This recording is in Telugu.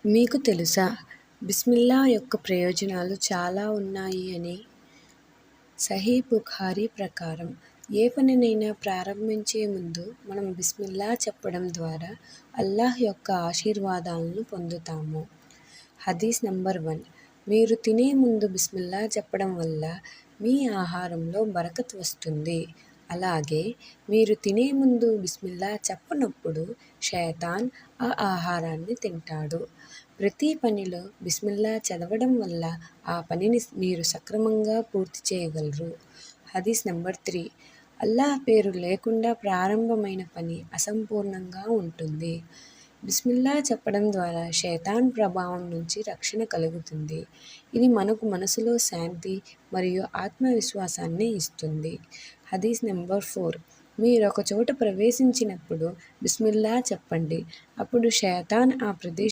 మీకు తెలుసా? బిస్మిల్లా యొక్క ప్రయోజనాలు చాలా ఉన్నాయి అని సహీహ్ బుఖారీ ప్రకారం. ఏ పనినైనా ప్రారంభించే ముందు మనం బిస్మిల్లా చెప్పడం ద్వారా అల్లాహ్ యొక్క ఆశీర్వాదాలను పొందుతాము. హదీస్ నంబర్ 1. మీరు తినే ముందు బిస్మిల్లా చెప్పడం వల్ల మీ ఆహారంలో బరకత్ వస్తుంది. అలాగే మీరు తినే ముందు బిస్మిల్లా చెప్పనప్పుడు షైతాన్ ఆ ఆహారాన్ని తింటాడు. ప్రతి పనిలో బిస్మిల్లా చదవడం వల్ల ఆ పనిని మీరు సక్రమంగా పూర్తి చేయగలరు. హదీస్ నంబర్ 3. అల్లాహ్ పేరు లేకుండా ప్రారంభమైన పని అసంపూర్ణంగా ఉంటుంది. బిస్మిల్లా చెప్పడం ద్వారా షైతాన్ ప్రభావం నుంచి రక్షణ కలుగుతుంది. ఇది మనకు మనసులో శాంతి మరియు ఆత్మవిశ్వాసాన్ని ఇస్తుంది. హదీస్ నంబర్ 4. మీరొక చోట ప్రవేశించినప్పుడు బిస్మిల్లా చెప్పండి. అప్పుడు షైతాన్ ఆ ప్రదేశం